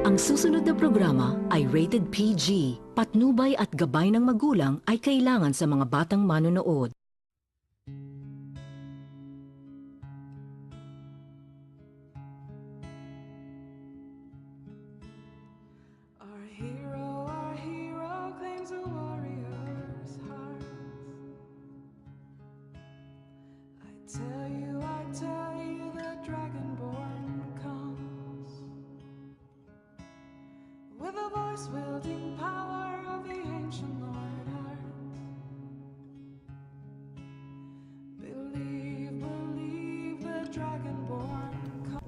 Ang susunod na programa ay rated PG. Patnubay at gabay ng magulang ay kailangan sa mga batang manonood. Our hero claims a warrior's heart. I tell you, the dragonborn comes with a voice wielding power of the ancient Lord Heart. Believe, the dragonborn comes.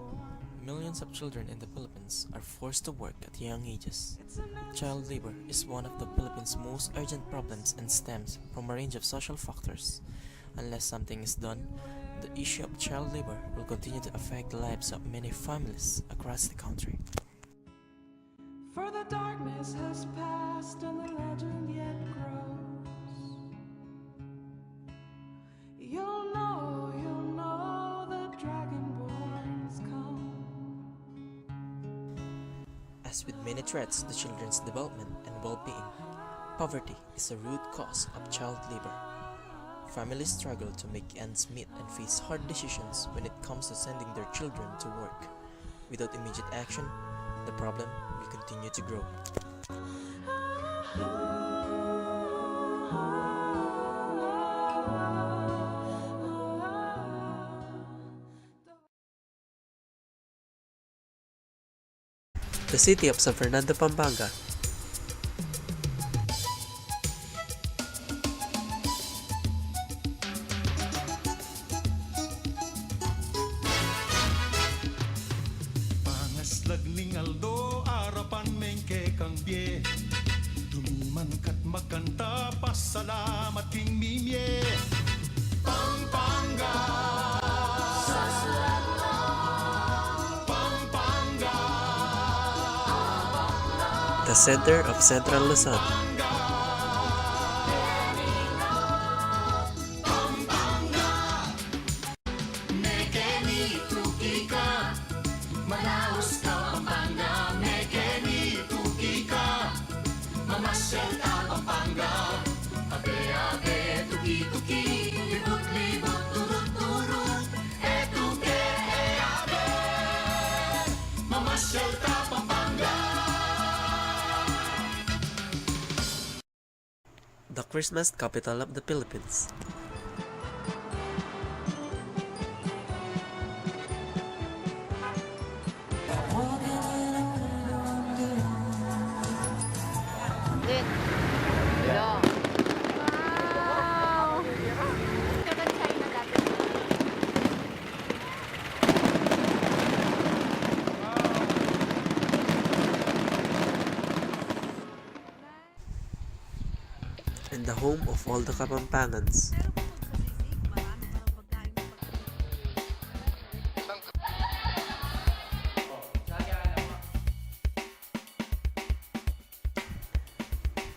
Millions of children in the Philippines are forced to work at young ages. Child labor is one of the Philippines' most urgent problems and stems from a range of social factors. Unless something is done, the issue of child labor will continue to affect the lives of many families across the country. For the darkness has passed and the legend yet grows. You'll know the dragonborns come. As with many threats to children's development and well-being, poverty is a root cause of child labor. Families struggle to make ends meet and face hard decisions when it comes to sending their children to work. Without immediate action, the problem will continue to grow. The city of San Fernando, Pampanga Lagning aldo, arapan mengke kang bie. Dumiman kat makanta, pasalamat king mimye. Pampanga, Pampanga, the center of Central Luzon. Manaus ka Pampanga, mekeni tuki ka. Mamasyal ka Pampanga, abe-abe, tuki-tuki. Libut-libut, turut-turut, etuke e-abe. Mamasyal ka Pampanga. The Christmas capital of the Philippines. And the home of all the Kapampangans.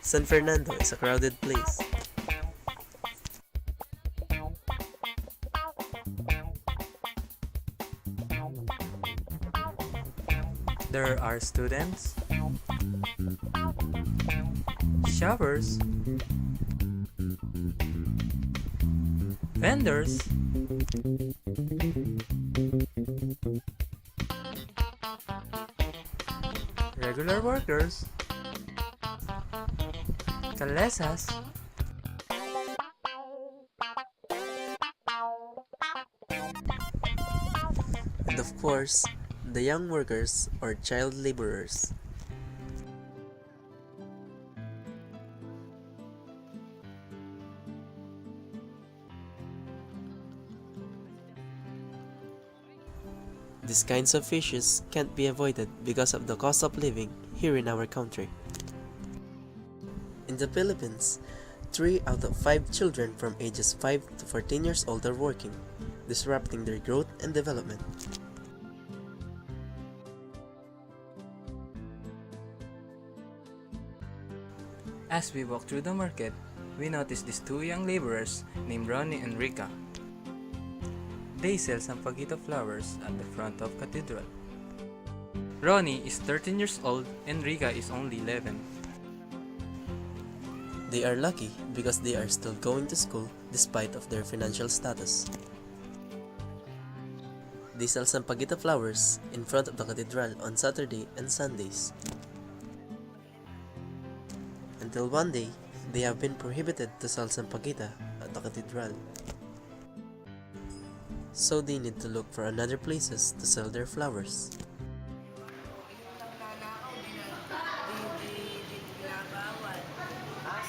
San Fernando is a crowded place. There are students, shoppers, vendors, regular workers, calesas, and of course, the young workers or child laborers. These kinds of issues can't be avoided because of the cost of living here in our country. In the Philippines, 3 out of 5 children from ages 5 to 14 years old are working, disrupting their growth and development. As we walk through the market, we notice these 2 young laborers named Ronnie and Rika. They sell sampaguita flowers at the front of cathedral. Ronnie is 13 years old and Rika is only 11. They are lucky because they are still going to school despite of their financial status. They sell sampaguita flowers in front of the cathedral on Saturday and Sundays. Until one day, they have been prohibited to sell sampaguita at the cathedral. So they need to look for another places to sell their flowers.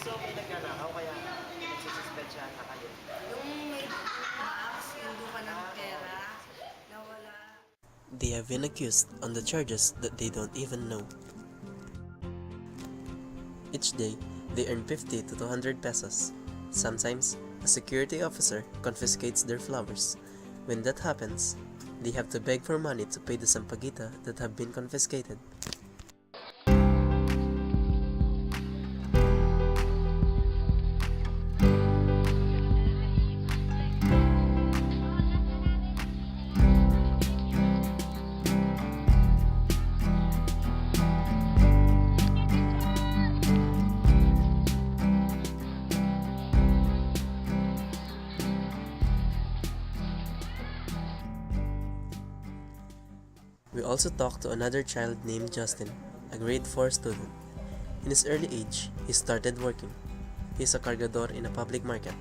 So may nagnanakaw kaya nagsususpensyahan na kayo. Yung may box, hindi ka ng pera, nawala. They have been accused on the charges that they don't even know. Each day, they earn 50 to 200 pesos. Sometimes, a security officer confiscates their flowers. When that happens, they have to beg for money to pay the sampaguita that have been confiscated. We also talked to another child named Justin, a grade 4 student. In his early age, he started working. He is a cargador in a public market.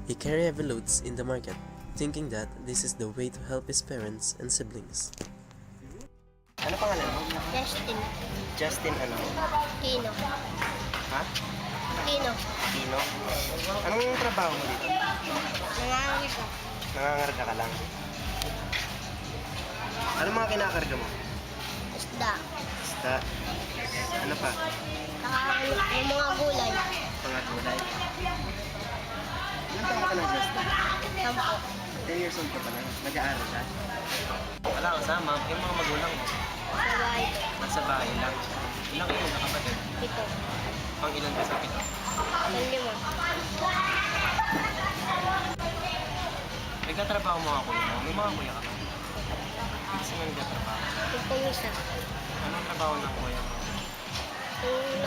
He carry heavy loads in the market, thinking that this is the way to help his parents and siblings. Ano pangalan mo? Justin, Justin ano? Tino, Ha? Tino, Tino? Anong trabaho mo dito? nangangalit ka. Nangangarga ka lang. Ano mga kinakarga mo? Isda, Isda. Ano pa? saka yung mga gulay, Mga gulay. Ilan taon ka na, Justin? 10, 10 years old ka pa lang. Nag-aaral ka? Wala kang sama. Yung mga magulang mo. sabay, Nasa bahay lang. Ilang iyong nakapatid? 7, Pang ilan ka sa pito? 5, Nagtatrabaho mo ako mo. May mga kuya ka ba? Kasi nga nagtatrabaho. yung isa, Anong trabaho ng kuya mo? yung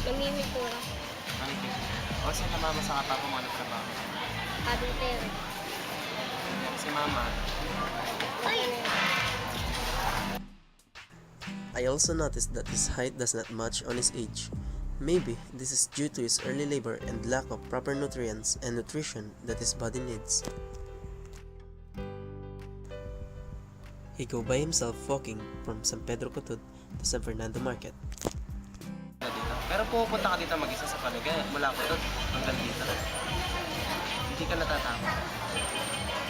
namimikura, Ano yung o sila mama sa kapapa mo ano trabaho? carpentero. Si mama, I also noticed that his height does not match on his age. Maybe this is due to his early labor and lack of proper nutrients and nutrition that his body needs. He go by himself walking from San Pedro Cotud to San Fernando Market. dito. Pero pupunta ka dito mag-isa sa palengke mula ko doon hanggang dito. Hindi ka natatakot.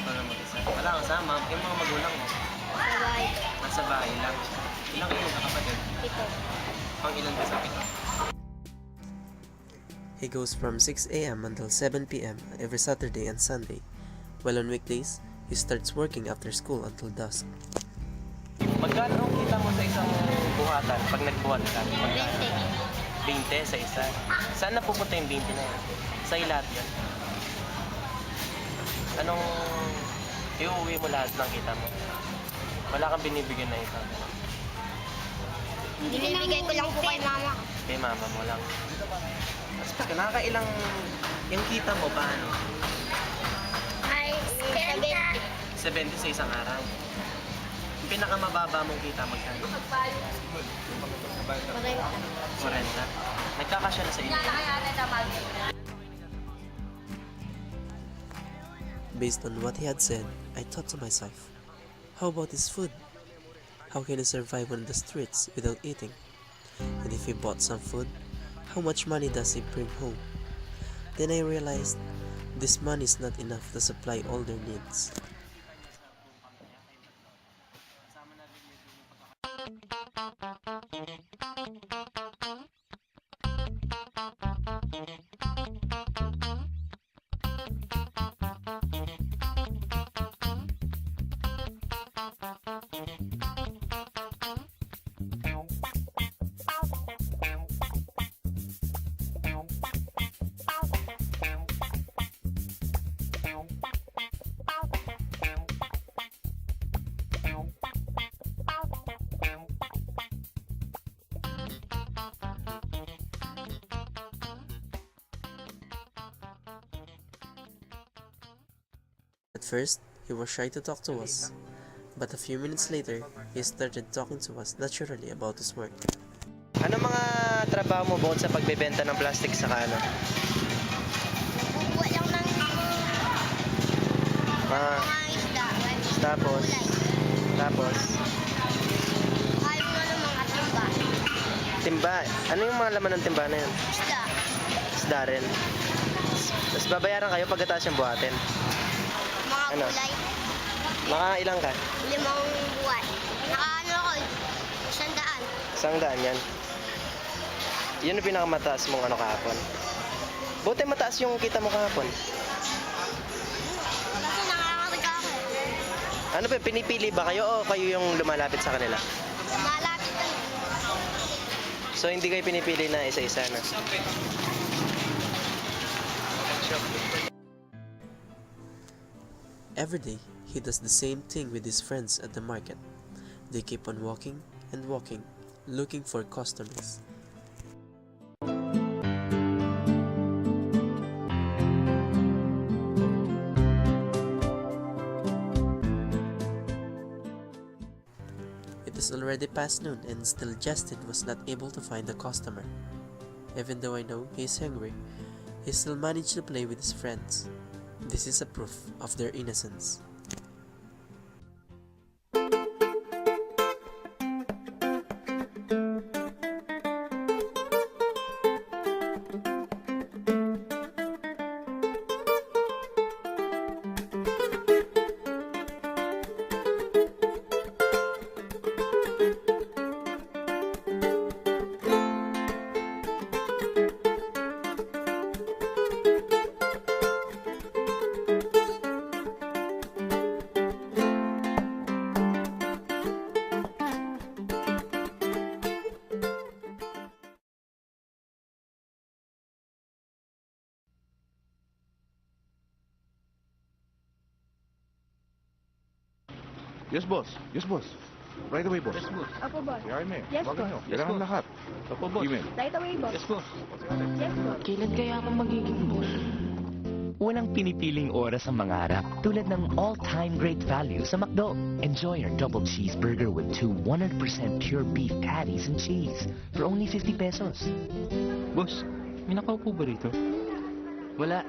Para mag-isa. Wala kang sama. Yung mga magulang mo. Sabay, Nasa bahay lang. Ilang iyong kakapatid? 7, Pang ilan ka sa pito? He goes from 6 a.m. until 7 p.m. every Saturday and Sunday, while on weekdays, he starts working after school until dusk. Magkano ang kita mo sa isang buhatan pag nagbuhat ka? 20, 20 sa isa. Saan napupunta yung 20 na yan? Sa lahat yan. Anong iuwi mo lahat ng kita mo? Wala kang binibigyan na ito. binibigay ko lang po kay mama. Kay mama mo lang. Tapos pag nakakailang yung kita mo paano? Ay, 70, 70 sa isang araw. Yung pinakamababa mong kita magkano? 40. 40. Nagkakasya na sa inyo. Based on what he had said, I thought to myself, how about his food? How can he survive on the streets without eating? And if he bought some food, how much money does he bring home? Then I realized this money is not enough to supply all their needs. first, he was shy to talk to us, but a few minutes later, he started talking to us naturally about his work. Ano mga trabaho mo bukod sa pagbebenta ng plastic sa ano? Bubuhat lang ng Ah, mga isda. tapos, Ay, mga timba. timba. Ano yung mga laman ng timba na yun? Isda. Isda rin. Tapos babayaran kayo pagkatapos yung buhatin. Mga Ano? gulay. Mga ilang ka? 5 buwan. Nakaano ako, 100. 100 yan. Yun yung pinakamataas mong ano kahapon. Buti mataas yung kita mo kahapon. Kasi nangangarga ako. Ano ba, pinipili ba kayo o kayo yung lumalapit sa kanila? Malapit na. So hindi kayo pinipili na isa-isa na? Every day, he does the same thing with his friends at the market. They keep on walking and walking, looking for customers. It is already past noon and still Justin was not able to find a customer. Even though I know he is hungry, he still managed to play with his friends. This is a proof of their innocence. Yes, boss. Yes, boss. Right away, boss. Yes, boss. Apo, boss. Kaya may. Yes, Wagin boss. nyo. Yes, Kailangan boss. lahat. Opo, boss. Email. Right away, boss. Yes, boss. Yes, boss. Kailan kaya ako magiging boss? Walang pinipiling oras ang mangarap tulad ng all-time great value sa McDo. Enjoy our double cheeseburger with 2 100% pure beef patties and cheese for only 50 pesos. Boss, may nakaupo ba rito? Wala.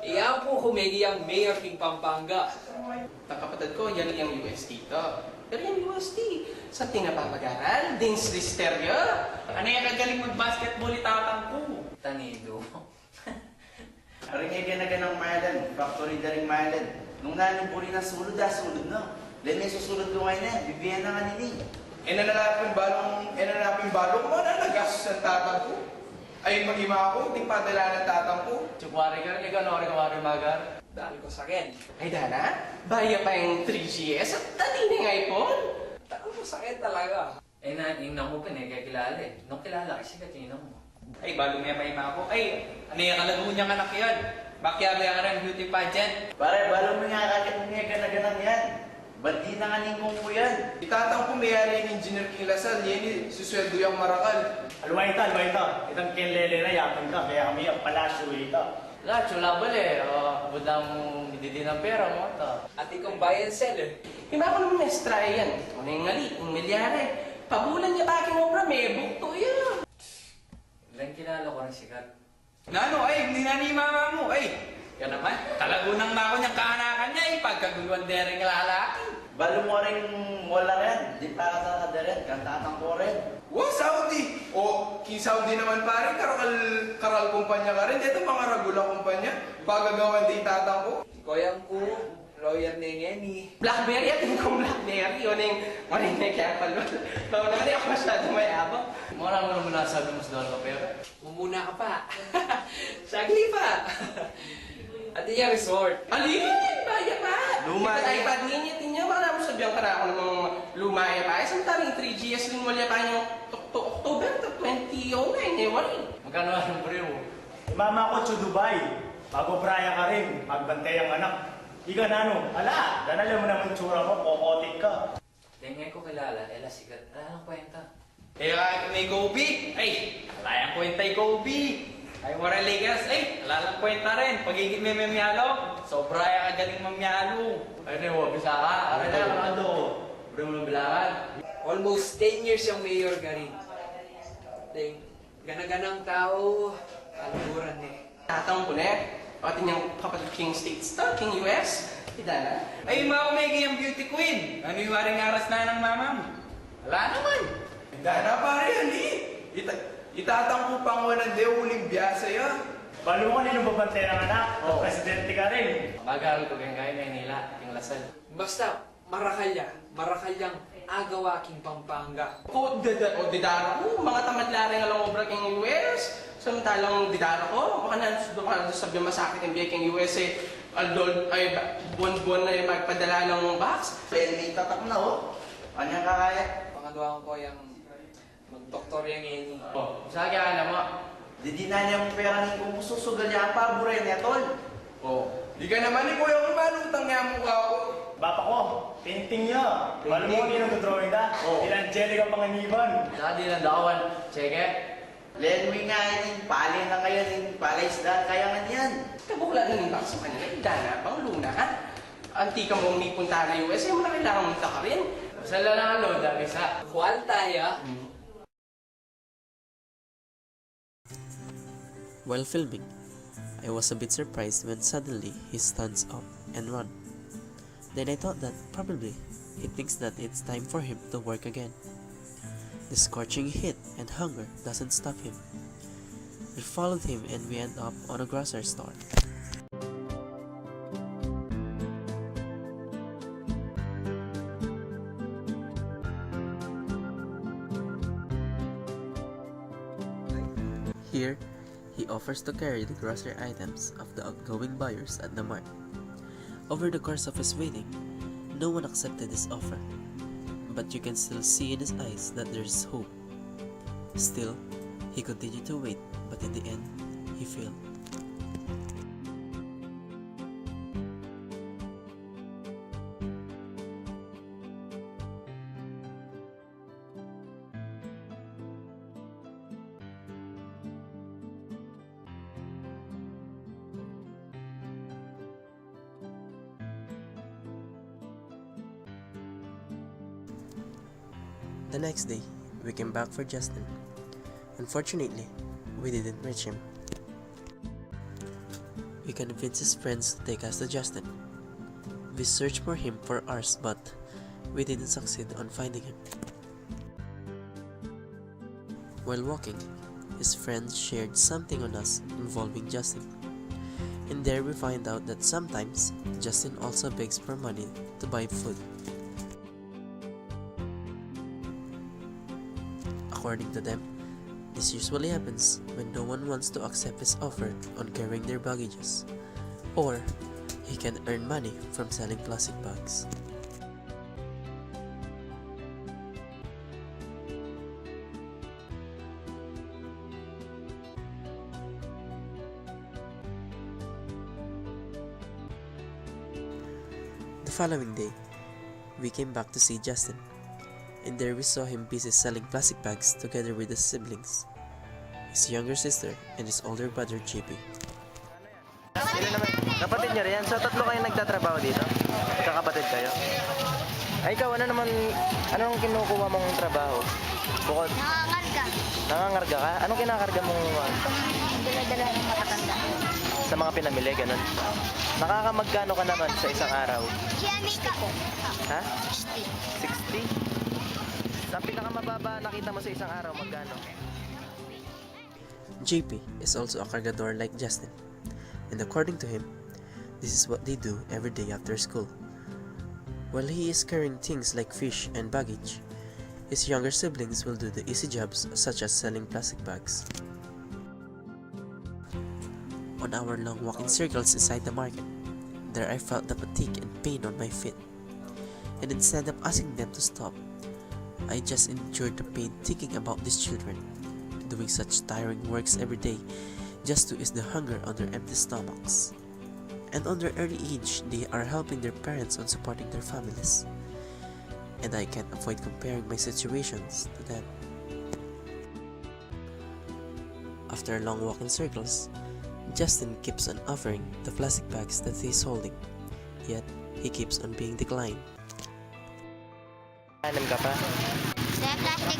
Iyan po humigi ang Mayor King Pampanga. Kapatid ko, yan yung UST to. Pero yung UST, sa tinapapagaran, Dins Listeria. Ano yung kagaling mag-basketball itatang ko? Tanido. Aring nga ng Marlon, factory na rin Marlon. Nung nanong puli na sulod, sulod na. Dahil may susulod ko ngayon na, bibiyan na nga nini. Nananapin balong mo na nagastos ang tatang ko. Ay, mag-ima ako, di padala ng tatang ko. Chukwari ka rin, ikaw na rin magar. Dahil ko sakit. Ay, Dana, baya pa yung 3GS at dati na nga iPhone. Tako mo sakit talaga. Eh, naingnan mo pa kakilala eh. Nung kilala kasi katingnan mo. Ay, bago may paima ako. Ay, ano yung kalago niyang anak yun? Bakyari ka rin beauty pageant. Pare, balo mo nga kakit mo nga ganang yan. Ba't di na nga ningkong mo yan? Itatang ko mayari yung engineer King Lasal, yan susweldo yung marakal. Alwaita. Itang kinlele na yapon ka, kaya kami ang palasyo ito. Wala, chula bali eh. Budang hindi ng pera mo ito. At ikong buy and sell eh. Hima ko naman mestra yan. Ano yung ngali, yung milyari. Pabulan niya baking obra, may bukto yan. Ilang kilala ko rin sikat. Nano, ay, hindi na ni mama mo, ay. Yan naman, talagunang na ako niyang kahanakan niya eh, pagkaguluan din rin lalaki. Balo mo rin wala rin. Di pa ka sa rin, kantatang ko rin. Wow, Saudi! O, king Saudi naman pare, karal kumpanya ka rin. Ito mga ragula kumpanya. Pagagawan din tatang ko. Koyang ko, lawyer na yung Blackberry at yung Blackberry. Yun yung kaya pala. Bawa naman yung ako masyado may abang. Muna mo naman nasabi mo sa doon ka pera. Mumuna ka pa. Sagli pa. At yung resort. Alin? Baya pa. Luma Kita eh. iPad ninyo, tinyo. Baka naman sabihan ka na ako ng mga luma pa. Isang taring 3GS rin wala pa yung October 2009 eh. Wala. Magkano ang buriw mo? Mama ko sa Dubai. Bago braya ka rin, magbantay ang anak. Ika na ano? Ala, alam mo naman tsura mo, kokotik ka. Ngayon ko kilala, ela sikat. Ano ang kwenta? Eh, may Kobe. Ay, wala yung kwenta yung Kobe. Ay, wala Lakers. Ay, wala lang kwenta rin. Pagiging may mamyalo. Sobra yung galing mamyalo. Ay, bisa ka. Ay, Fernando. Pwede mo ng bilangan. Almost 10 years yung mayor gari. Ganaganang tao, kaluburan eh. Tatang ko na. Pati niyang kapatid King States to, King US. Hindi na. Ay, maumegi ang beauty queen. Ano yung waring aras na ng mamam? Wala naman. Hindi na pare yan eh. Itatang ko pang walang uling biyasa yan. Balo ka nilong babante ng anak. Presidente ka rin. Bagal ko gaya Maynila, yung Lasal. Basta, Marakalyang agawa king Pampanga. O didaro ko, mga tamadlari nga lang obra King US. Samantalang didaro ko, baka na sabi masakit yung biya King US eh. Aldol, ay buwan-buwan na yung magpadala ng box. May tatak na oh. Ano yung kakaya? Pangaduan ko yung mag-doktor yung ini. Sa kaya alam mo, Di na niya mong pera ng kung susugal niya ang pabure niya, tol. di ka naman ni Kuya kung malutang nga mukha ko. Bapa ko, painting niya. Balo mo kung drawing na. Ilang Angelica Panganiban. Saka di lang dawan. Cheque? Lenwi nga yun, palay na ngayon, yung palay isda, kaya nga niyan. Kabukla na yung box mo kanila. Dana, pang luna ha. Antika mong nipunta na US, yung mga kailangan mong taka rin. Sa lang ang load, bisa. Kwanta ya. While filming, I was a bit surprised when suddenly he stands up and run. Then I thought that probably he thinks that it's time for him to work again. The scorching heat and hunger doesn't stop him. We followed him and we end up on a grocery store. Here, he offers to carry the grocery items of the outgoing buyers at the mart. Over the course of his waiting, no one accepted his offer, but you can still see in his eyes that there's hope. Still, he continued to wait, but in the end, he failed. The next day, we came back for Justin. Unfortunately, we didn't reach him. We convinced his friends to take us to Justin. We searched for him for hours, but we didn't succeed on finding him. While walking, his friends shared something on us involving Justin. And there we find out that sometimes Justin also begs for money to buy food. According to them, this usually happens when no one wants to accept his offer on carrying their baggages, or he can earn money from selling plastic bags. The following day, we came back to see Justin, and there we saw him busy selling plastic bags together with his siblings, his younger sister and his older brother JP. Kapatid niya rin yan? So, tatlo kayo nagtatrabaho dito? Kakapatid kayo? Ay, ikaw, anong kinukuha mong trabaho? Bukod? Nangangarga. Nangangarga ka? Anong kinakarga mong Dala-dala ng matatanda. sa mga pinamili, ganun? Nakakamagkano ka naman sa isang araw? Siya po. Ha? 60? Sa pinakamababa nakita mo sa isang araw, magkano? JP is also a cargador like Justin, and according to him, this is what they do every day after school. While he is carrying things like fish and baggage, his younger siblings will do the easy jobs such as selling plastic bags. On our long walking circles inside the market, there I felt the fatigue and pain on my feet, and instead of asking them to stop, I just endured the pain thinking about these children, doing such tiring works every day just to ease the hunger on their empty stomachs. and on their early age, they are helping their parents on supporting their families. And I can't avoid comparing my situations to them. After a long walk in circles, Justin keeps on offering the plastic bags that he is holding, yet he keeps on being declined. Alam ka pa? Plastic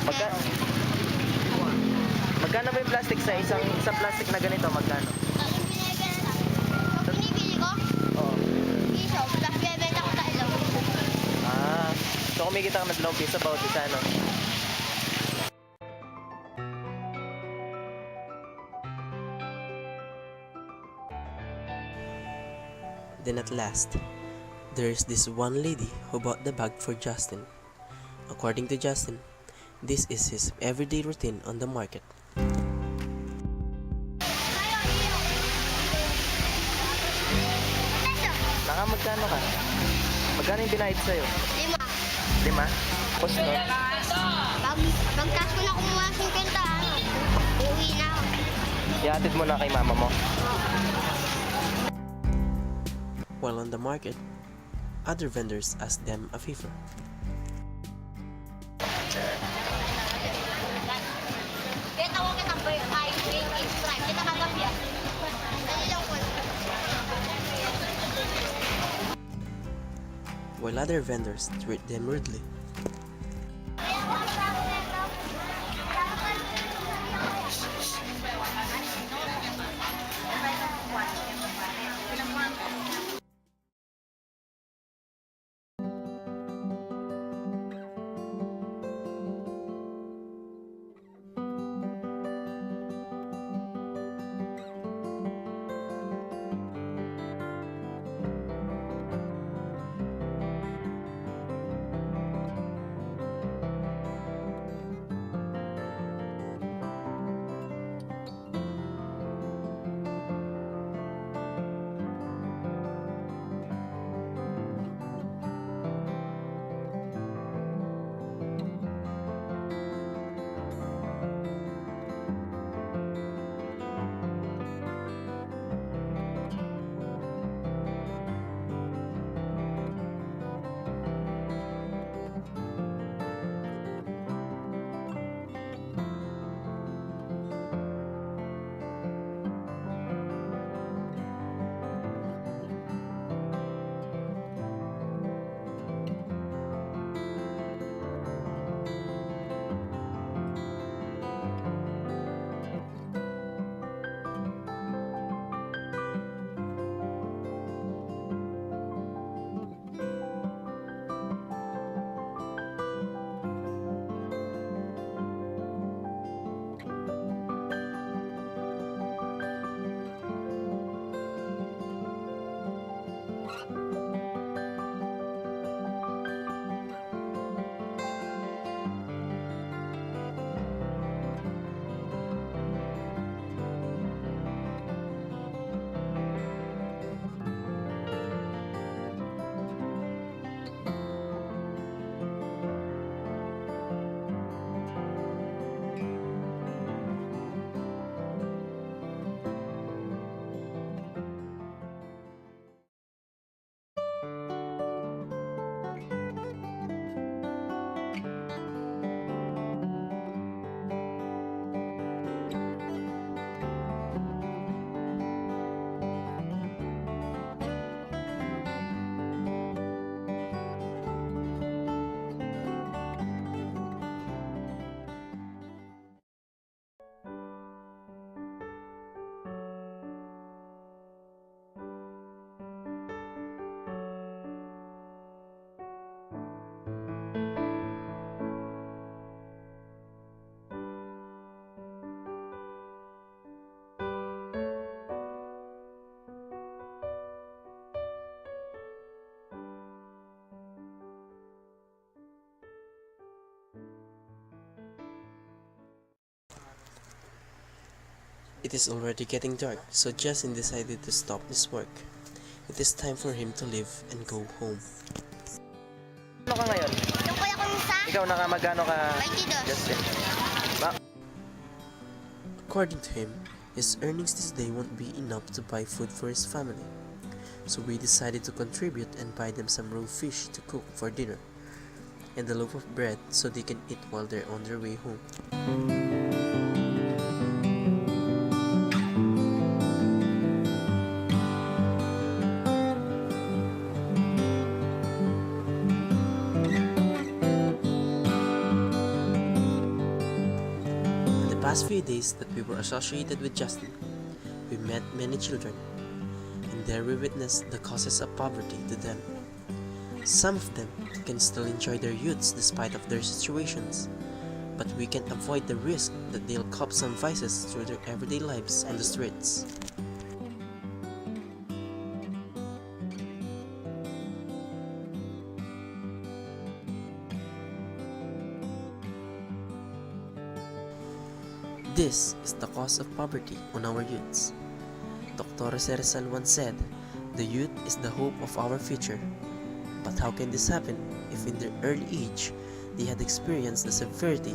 Magkano ba yung plastic sa isang plastic na ganito? Magkano? Pinibili ko? Oo. Piso, tapos bibenta ko sa ilaw. So kumikita ka ng 2 piso bawat isa, no? Then at last, there is this one lady who bought the bag for Justin. According to Justin, this is his everyday routine on the market. Magkano ka? Magkano yung binayad sa'yo? 5. 5? Tapos no? Pagtas ko na kumuha ng 50, uwi na ako. Ihatid mo na kay mama mo. While on the market, other vendors ask them a favor. While other vendors treat them rudely. It is already getting dark, so Justin decided to stop his work. It is time for him to leave and go home. Ano ka ngayon? Yung kuya kong isa, Ikaw nakamagano ka, 22. Justin? According to him, his earnings this day won't be enough to buy food for his family. so we decided to contribute and buy them some raw fish to cook for dinner, and a loaf of bread so they can eat while they're on their way home. In the past few days that we were associated with Justin, we met many children, and there we witnessed the causes of poverty to them. Some of them can still enjoy their youths despite of their situations, but we can avoid the risk that they'll cop some vices through their everyday lives on the streets. This is the cause of poverty on our youths. Dr. Rizal once said, "The youth is the hope of our future." But how can this happen if in their early age they had experienced the severity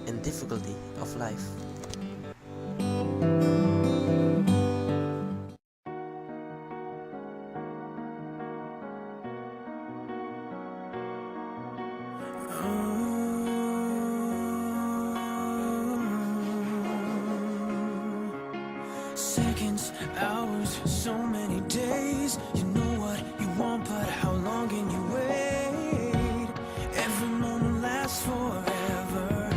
and difficulty of life? Seconds, hours, so many days. You know what you want, but how long can you wait? Every moment lasts forever.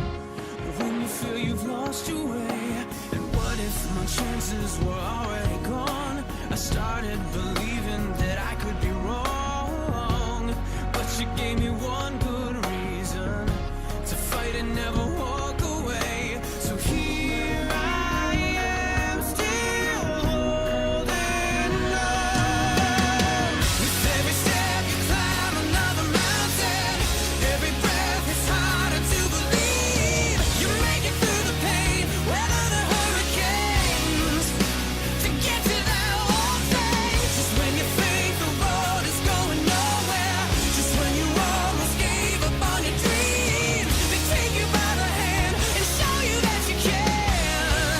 When you feel you've lost your way, and what if my chances were already gone? I started believing that I could be wrong, but you gave me one good reason to fight and never walk away. So here I am, still holding on. With every step you climb another mountain, every breath is harder to believe. You make it through the pain, weather the hurricanes, to get to that one place. Just when you think the road is going nowhere, just when you almost gave up on your dreams, they take you by the hand and show you that you can.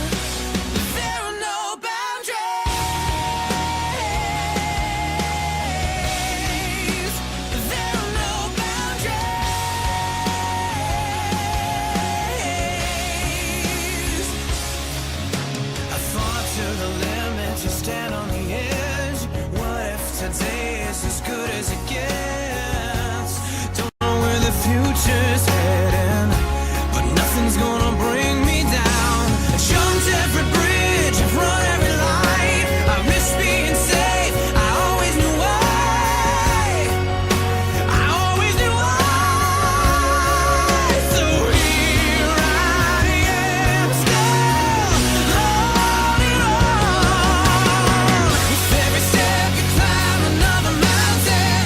There are no boundaries. There are no boundaries. I fought to the limit to stand on the edge. What if today is as good as it gets? Don't know where the future's heading, but nothing's gonna bring me down. I jumped every bridge, I've run every light. I risked being safe, I always knew why. I always knew why. So here I am, still holding on. With every step you climb another mountain,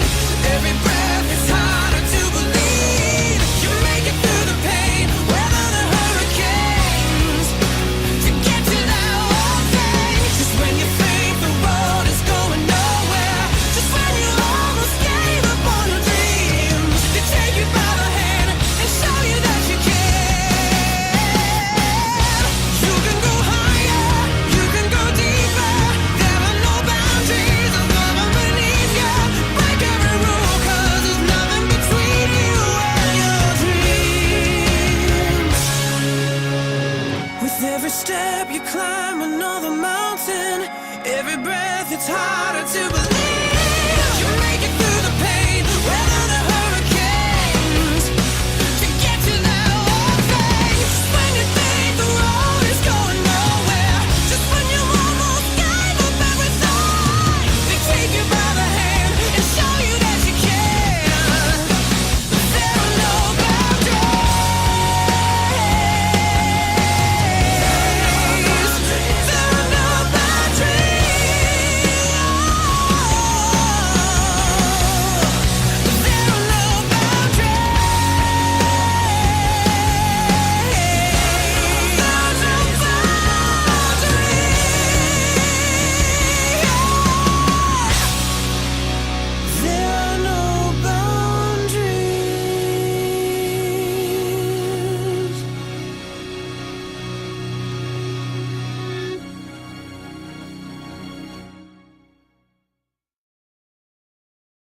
every breath is harder to believe. You make it through the pain, weather the hurricanes, to get to that one thing. Just when you think the road is going nowhere, just when you almost gave up on your dreams, they take you by the hand and show you that you can. You can go higher, you can go deeper. There are no boundaries above and beneath you. Break every rule, 'cause there's nothing between you and your dreams. With every step you climb another mountain, every breath it's harder to believe.